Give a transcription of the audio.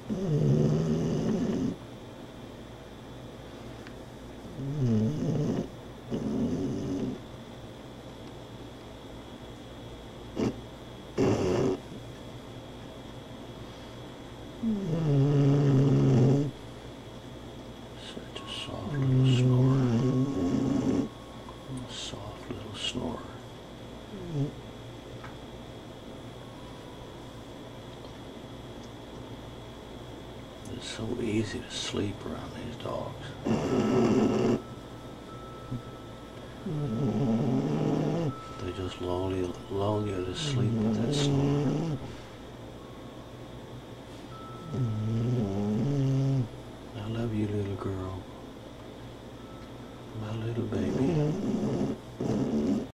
Such a soft little snore. A soft little snore. It's so easy to sleep around these dogs. They just lull you to sleep with that snore. I love you, little girl. My little baby.